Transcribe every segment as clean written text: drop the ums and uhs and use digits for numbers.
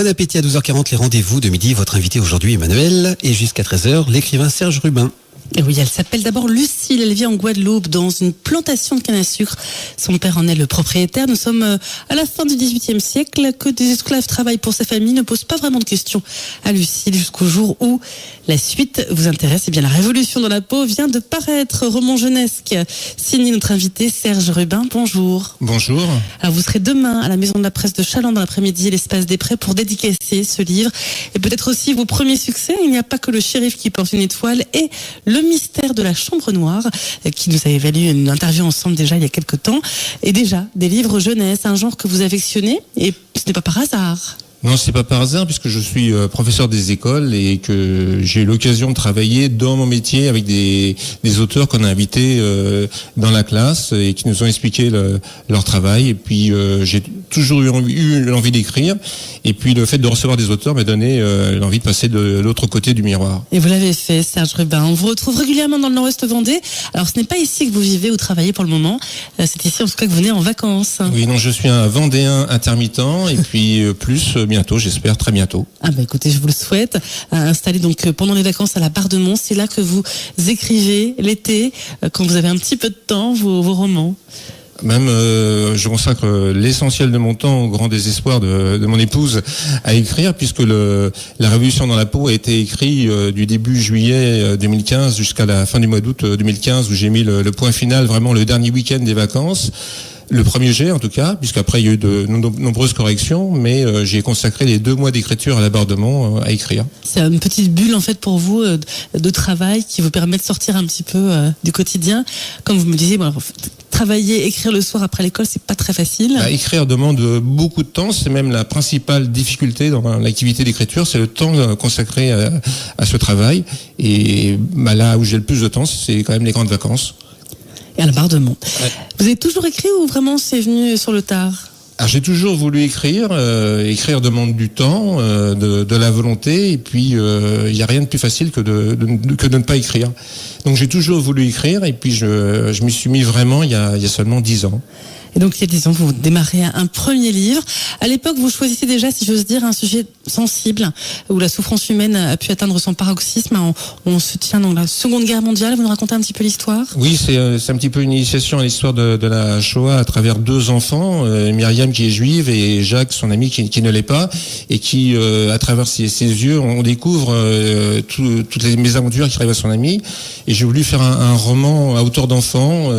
Bon appétit à 12h40, les rendez-vous de midi. Votre invité aujourd'hui, Emmanuel, et jusqu'à 13h, l'écrivain Serge Rubin. Et oui, elle s'appelle d'abord Lucille, elle vit en Guadeloupe dans une plantation de canne à sucre. Son père en est le propriétaire. Nous sommes à la fin du XVIIIe siècle. Que des esclaves travaillent pour sa famille ne pose pas vraiment de questions à Lucille jusqu'au jour où la suite vous intéresse. Eh bien, la révolution dans la peau vient de paraître, roman jeunesse, signé notre invité Serge Rubin. Bonjour. Bonjour. Alors, vous serez demain à la Maison de la Presse de Chaland dans l'après-midi, l'espace des Prés, pour dédicacer ce livre. Et peut-être aussi vos premiers succès. Il n'y a pas que le shérif qui porte une étoile et le mystère de la chambre noire, qui nous avait valu une interview ensemble déjà il y a quelques temps. Et déjà, des livres jeunesse, un genre que vous affectionnez, et ce n'est pas par hasard. Non, c'est pas par hasard, puisque je suis professeur des écoles et que j'ai eu l'occasion de travailler dans mon métier avec des auteurs qu'on a invités dans la classe et qui nous ont expliqué leur travail. Et puis j'ai toujours eu l'envie d'écrire. Et puis le fait de recevoir des auteurs m'a donné l'envie de passer de l'autre côté du miroir. Et vous l'avez fait, Serge Rubin. On vous retrouve régulièrement dans le Nord-Ouest Vendée. Alors ce n'est pas ici que vous vivez ou travaillez pour le moment. C'est ici en tout cas que vous venez en vacances. Oui, non, je suis un Vendéen intermittent et puis bientôt, j'espère très bientôt. Ah bah écoutez, je vous le souhaite. Installé donc pendant les vacances à la Barre-de-Mont, c'est là que vous écrivez l'été, quand vous avez un petit peu de temps, vos romans. Même, je consacre l'essentiel de mon temps au grand désespoir de mon épouse à écrire, puisque la Révolution dans la peau a été écrit du début juillet 2015 jusqu'à la fin du mois d'août 2015, où j'ai mis le point final, vraiment le dernier week-end des vacances. Le premier jet, en tout cas, puisqu'après il y a eu de nombreuses corrections, mais j'ai consacré les 2 mois d'écriture à la Barre-de-Mont à écrire. C'est une petite bulle en fait pour vous de travail qui vous permet de sortir un petit peu du quotidien. Comme vous me disiez, bon, travailler, écrire le soir après l'école, c'est pas très facile. Écrire demande beaucoup de temps, c'est même la principale difficulté dans l'activité d'écriture, c'est le temps consacré à ce travail. Et là où j'ai le plus de temps, c'est quand même les grandes vacances. Et à la Barre-de-Mont. Ouais. Vous avez toujours écrit ou vraiment c'est venu sur le tard ? Alors j'ai toujours voulu écrire. Écrire demande du temps, de la volonté, et puis il n'y a rien de plus facile que de ne pas écrire. Donc j'ai toujours voulu écrire, et puis je m'y suis mis vraiment il y a seulement 10 ans. Et donc, il y a 10 ans, vous démarrez un premier livre. À l'époque, vous choisissez déjà, si j'ose dire, un sujet sensible, où la souffrance humaine a pu atteindre son paroxysme. On se tient dans la Seconde Guerre mondiale. Vous nous racontez un petit peu l'histoire ? Oui, c'est un petit peu une initiation à l'histoire de la Shoah à travers 2 enfants, Myriam qui est juive et Jacques, son ami, qui ne l'est pas, et qui, à travers ses yeux, on découvre toutes les mésaventures qui arrivent à son ami. Et j'ai voulu faire un roman à hauteur d'enfant,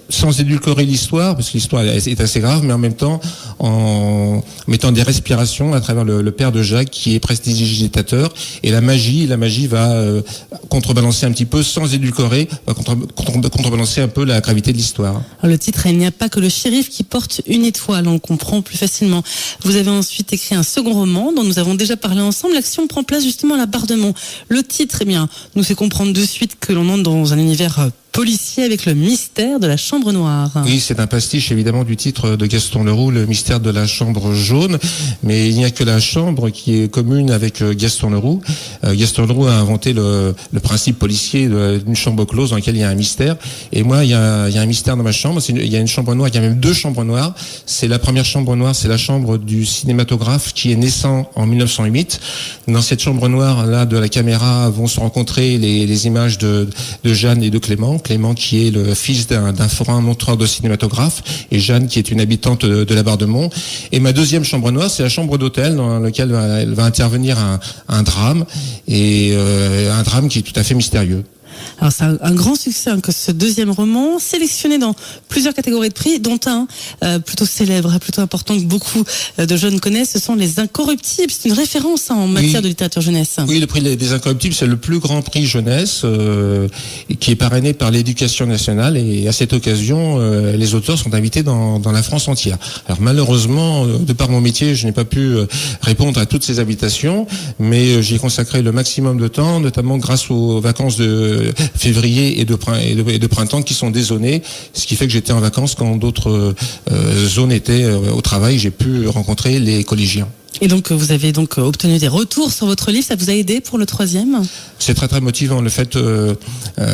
sans édulcorer l'histoire, parce que l'histoire est assez grave, mais en même temps en mettant des respirations à travers le père de Jacques qui est prestidigitateur, et la magie va contrebalancer un petit peu, sans édulcorer, va contrebalancer un peu la gravité de l'histoire. Alors, le titre, il n'y a pas que le shérif qui porte une étoile, on le comprend plus facilement. Vous avez ensuite écrit un second roman dont nous avons déjà parlé ensemble. L'action prend place justement à la Barre-de-Mont. Le titre, eh bien, nous fait comprendre de suite que l'on entre dans un univers policier avec le mystère de la chambre noire. Oui, c'est un pastiche évidemment du titre de Gaston Leroux, le mystère de la chambre jaune, mais il n'y a que la chambre qui est commune avec Gaston Leroux. Gaston Leroux a inventé le principe policier d'une chambre close dans laquelle il y a un mystère, et moi il y a un mystère dans ma chambre. Il y a une chambre noire, il y a même 2 chambres noires. C'est la première chambre noire, c'est la chambre du cinématographe qui est naissant en 1908. Dans cette chambre noire là de la caméra vont se rencontrer les images de Jeanne et de Clément qui est le fils d'un forain montreur de cinématographe, et Jeanne qui est une habitante de la Barre-de-Mont. Et ma deuxième chambre noire, c'est la chambre d'hôtel dans laquelle elle va intervenir un drame, et un drame qui est tout à fait mystérieux. Alors c'est un grand succès que ce deuxième roman, sélectionné dans plusieurs catégories de prix, dont un plutôt célèbre, plutôt important que beaucoup de jeunes connaissent, ce sont les Incorruptibles. C'est une référence en matière de littérature jeunesse. Oui, le prix des Incorruptibles, c'est le plus grand prix jeunesse qui est parrainé par l'Éducation nationale, et à cette occasion, les auteurs sont invités dans la France entière. Alors malheureusement, de par mon métier, je n'ai pas pu répondre à toutes ces invitations, mais j'ai consacré le maximum de temps, notamment grâce aux vacances de février et de printemps qui sont des zonées, ce qui fait que j'étais en vacances quand d'autres zones étaient au travail. J'ai pu rencontrer les collégiens. Et donc vous avez donc obtenu des retours sur votre livre, ça vous a aidé pour le 3e? C'est très très motivant le fait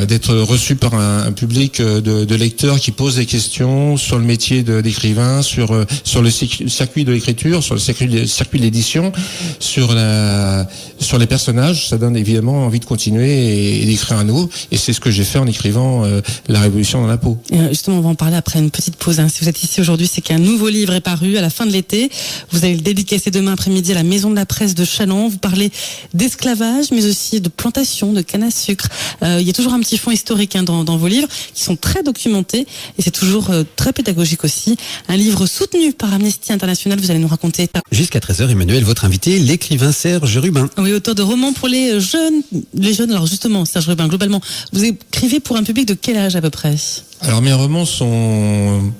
d'être reçu par un public de lecteurs qui posent des questions sur le métier d'écrivain, sur le circuit de l'écriture, sur le circuit de l'édition, sur les personnages. Ça donne évidemment envie de continuer et d'écrire à nouveau. Et c'est ce que j'ai fait en écrivant La Révolution dans la peau. Justement, on va en parler après une petite pause. Si vous êtes ici aujourd'hui, c'est qu'un nouveau livre est paru à la fin de l'été. Vous allez le dédicacer demain après-midi à la Maison de la Presse de Châlons. Vous parlez d'esclavage, mais aussi de plantation de canne à sucre. Il y a toujours un petit fond historique dans vos livres qui sont très documentés et c'est toujours très pédagogique aussi. Un livre soutenu par Amnesty International, vous allez nous raconter. Jusqu'à 13h, Emmanuel, votre invité, l'écrivain Serge Rubin. Oui, auteur de romans pour les jeunes. Alors justement, Serge Rubin, globalement, vous écrivez pour un public de quel âge à peu près? Alors mes romans sont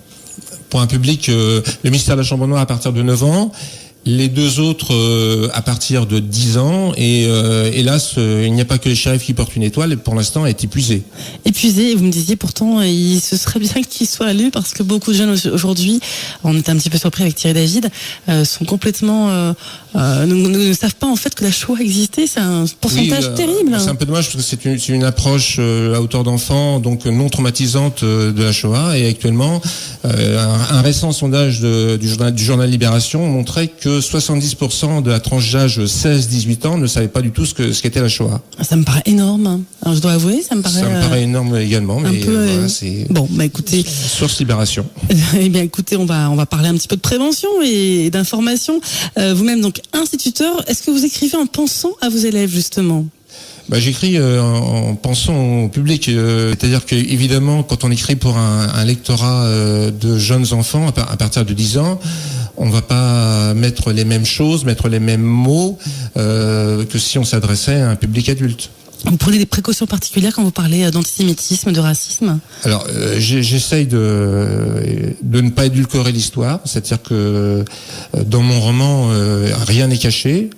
pour un public, le Mystère de la Chambre Noire à partir de 9 ans. Les deux autres à partir de 10 ans et hélas il n'y a pas que les shérifs qui portent une étoile et pour l'instant elle est épuisée. Épuisée, et vous me disiez pourtant ce serait bien qu'il soit lu parce que beaucoup de jeunes aujourd'hui, on était un petit peu surpris avec Thierry David, sont complètement ne savent pas en fait que la Shoah existait. C'est un pourcentage terrible. C'est un peu dommage parce que c'est une approche à hauteur d'enfant, donc non traumatisante de la Shoah. Et actuellement un récent sondage du journal Libération montrait que 70% de la tranche d'âge 16-18 ans ne savait pas du tout ce qu'était la Shoah. Ça me paraît énorme. Alors, je dois avouer, ça me paraît énorme également, mais voilà, c'est... Bon, écoutez... Source Libération. Eh bien, écoutez, on va parler un petit peu de prévention et d'information. Vous-même, donc, instituteur, est-ce que vous écrivez en pensant à vos élèves, justement ? J'écris en pensant au public, c'est-à-dire que évidemment quand on écrit pour un lectorat de jeunes enfants à partir de 10 ans, on va pas mettre les mêmes choses, mettre les mêmes mots que si on s'adressait à un public adulte. Vous prenez des précautions particulières quand vous parlez d'antisémitisme, de racisme ? Alors, j'essaye de ne pas édulcorer l'histoire, c'est-à-dire que dans mon roman, rien n'est caché.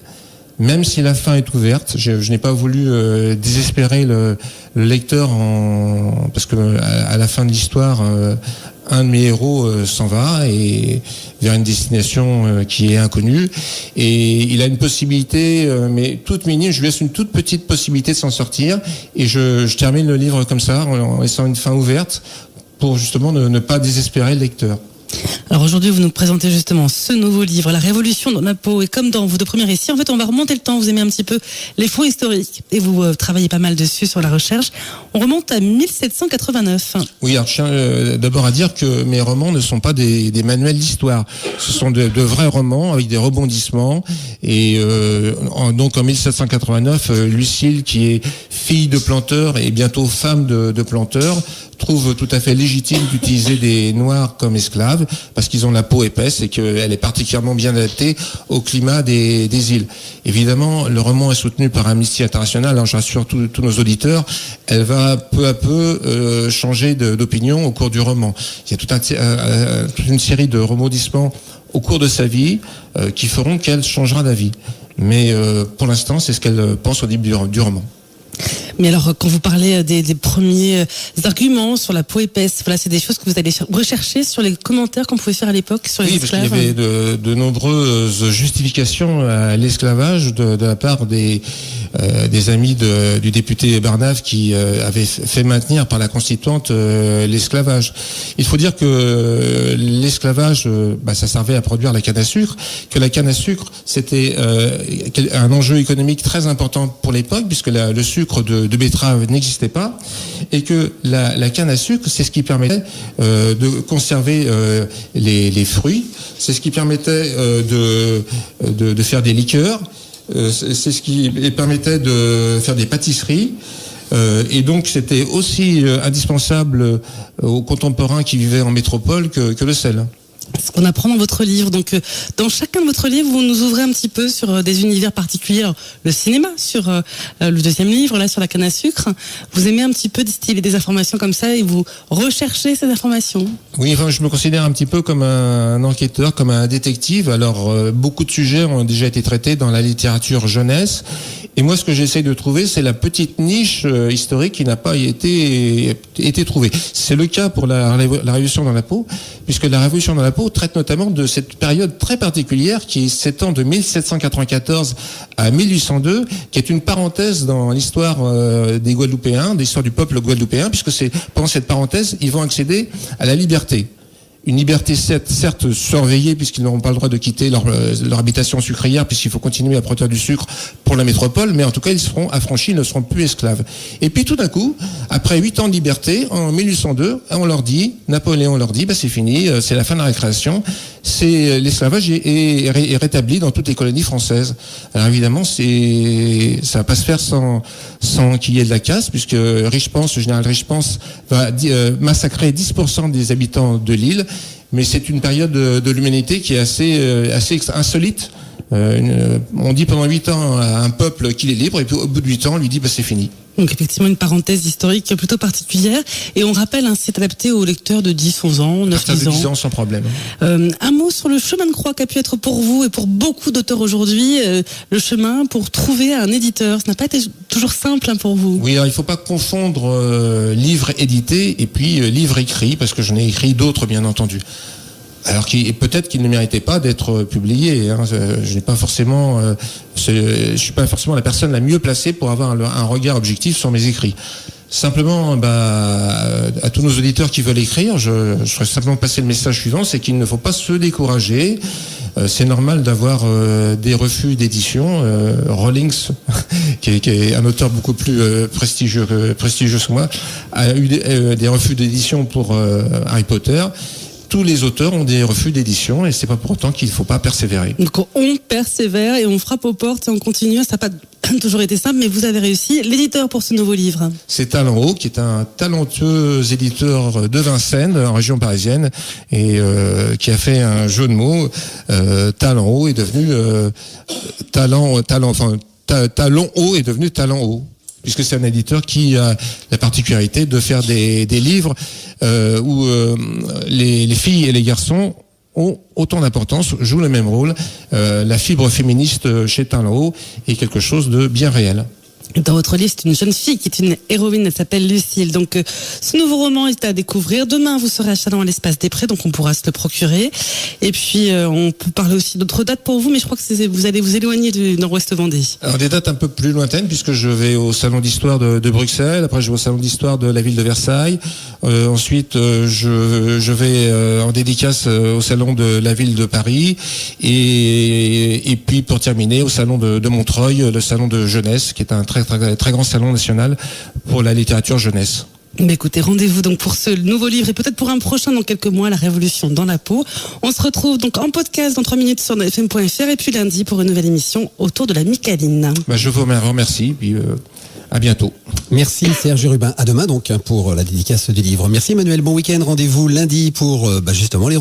Même si la fin est ouverte, je n'ai pas voulu désespérer le lecteur parce que à la fin de l'histoire, un de mes héros s'en va et vers une destination qui est inconnue et il a une possibilité, mais toute minime. Je lui laisse une toute petite possibilité de s'en sortir et je termine le livre comme ça en laissant une fin ouverte pour justement ne pas désespérer le lecteur. Alors aujourd'hui, vous nous présentez justement ce nouveau livre, La Révolution dans la peau. Et comme dans vos deux premiers récits, en fait, on va remonter le temps. Vous aimez un petit peu les fonds historiques et vous travaillez pas mal dessus sur la recherche. On remonte à 1789. Oui, alors je tiens d'abord à dire que mes romans ne sont pas des manuels d'histoire. Ce sont de vrais romans avec des rebondissements. Et donc en 1789, Lucille, qui est fille de planteur et bientôt femme de planteur, trouve tout à fait légitime d'utiliser des Noirs comme esclaves parce qu'ils ont la peau épaisse et qu'elle est particulièrement bien adaptée au climat des îles. Évidemment, le roman est soutenu par Amnesty International, alors je rassure tous nos auditeurs, elle va peu à peu changer d'opinion au cours du roman. Il y a toute une série de rebondissements au cours de sa vie qui feront qu'elle changera d'avis. Mais pour l'instant, c'est ce qu'elle pense au début du roman. Mais alors, quand vous parlez des premiers arguments sur la peau épaisse, voilà, c'est des choses que vous allez rechercher sur les commentaires qu'on pouvait faire à l'époque sur les esclaves. Oui, parce qu'il y avait de nombreuses justifications à l'esclavage de la part des amis du député Barnave qui avait fait maintenir par la constituante l'esclavage. Il faut dire que l'esclavage, ça servait à produire la canne à sucre, que la canne à sucre, c'était un enjeu économique très important pour l'époque, puisque le sucre de betterave n'existait pas, et que la canne à sucre, c'est ce qui permettait de conserver les fruits, c'est ce qui permettait de faire des liqueurs, c'est ce qui permettait de faire des pâtisseries. Et donc c'était aussi indispensable aux contemporains qui vivaient en métropole que le sel. Ce qu'on apprend dans votre livre. Donc, dans chacun de votre livre, vous nous ouvrez un petit peu sur des univers particuliers. Alors, le cinéma, sur le deuxième livre, là, sur la canne à sucre. Vous aimez un petit peu distiller des informations comme ça et vous recherchez ces informations. Oui, enfin, je me considère un petit peu comme un enquêteur, comme un détective. Alors, beaucoup de sujets ont déjà été traités dans la littérature jeunesse. Et moi, ce que j'essaye de trouver, c'est la petite niche historique qui n'a pas été trouvée. C'est le cas pour la Révolution dans la peau, puisque la Révolution dans la peau traite notamment de cette période très particulière qui s'étend de 1794 à 1802, qui est une parenthèse dans l'histoire des Guadeloupéens, de l'histoire du peuple guadeloupéen, puisque c'est pendant cette parenthèse, ils vont accéder à la liberté. Une liberté certes surveillée, puisqu'ils n'auront pas le droit de quitter leur habitation sucrière, puisqu'il faut continuer à produire du sucre pour la métropole, mais en tout cas ils seront affranchis, ils ne seront plus esclaves. Et puis tout d'un coup, après 8 ans de liberté, en 1802, Napoléon leur dit, c'est fini, c'est la fin de la récréation, l'esclavage est rétabli dans toutes les colonies françaises. Alors évidemment, ça va pas se faire sans qu'il y ait de la casse, puisque le général Richepense va massacrer 10% des habitants de l'île, mais c'est une période de l'humanité qui est assez insolite. On dit pendant 8 ans à un peuple qu'il est libre, et puis au bout de 8 ans, on lui dit c'est fini. Donc effectivement une parenthèse historique plutôt particulière, et on rappelle, c'est adapté aux lecteurs de 10-11 ans, 9-10 ans. 10 ans sans problème. Un mot sur le chemin de croix qu'a pu être pour vous et pour beaucoup d'auteurs aujourd'hui, le chemin pour trouver un éditeur. Ça n'a pas été toujours simple pour vous. Oui, alors il ne faut pas confondre livre édité et puis livre écrit, parce que j'en ai écrit d'autres bien entendu. Alors peut-être qu'il ne méritait pas d'être publié. Je n'ai pas forcément, je suis pas forcément la personne la mieux placée pour avoir un regard objectif sur mes écrits. Simplement, à tous nos auditeurs qui veulent écrire, je ferai simplement passer le message suivant, c'est qu'il ne faut pas se décourager. C'est normal d'avoir des refus d'édition. Rawlings, qui est un auteur beaucoup plus prestigieux que moi, a eu des refus d'édition pour Harry Potter. Tous les auteurs ont des refus d'édition et c'est pas pour autant qu'il ne faut pas persévérer. Donc on persévère et on frappe aux portes et on continue. Ça n'a pas toujours été simple, mais vous avez réussi. L'éditeur pour ce nouveau livre, c'est Talent Haut, qui est un talentueux éditeur de Vincennes, en région parisienne, et qui a fait un jeu de mots. Talent Haut est devenu Talent Haut est devenu Talent Haut, puisque c'est un éditeur qui a la particularité de faire des livres où les filles et les garçons ont autant d'importance, jouent le même rôle. La fibre féministe chez Talent Haut est quelque chose de bien réel. Dans votre livre, c'est une jeune fille qui est une héroïne, elle s'appelle Lucille. Donc, ce nouveau roman est à découvrir. Demain, vous serez à Châlons à l'Espace des Prés, donc on pourra se le procurer. Et puis, on peut parler aussi d'autres dates pour vous, mais je crois que vous allez vous éloigner du Nord-Ouest Vendée. Alors, des dates un peu plus lointaines, puisque je vais au Salon d'Histoire de Bruxelles, après je vais au Salon d'Histoire de la ville de Versailles, ensuite je vais en dédicace au Salon de la ville de Paris, et puis pour terminer au Salon de Montreuil, le Salon de jeunesse, qui est un très grand salon national pour la littérature jeunesse. Mais écoutez, rendez-vous donc pour ce nouveau livre et peut-être pour un prochain dans quelques mois, La Révolution dans la peau. On se retrouve donc en podcast dans 3 minutes sur fm.fr et puis lundi pour une nouvelle émission autour de la Micaline. Je vous remercie, puis à bientôt. Merci Serge Rubin. À demain donc pour la dédicace du livre. Merci Emmanuel, bon week-end. Rendez-vous lundi pour justement les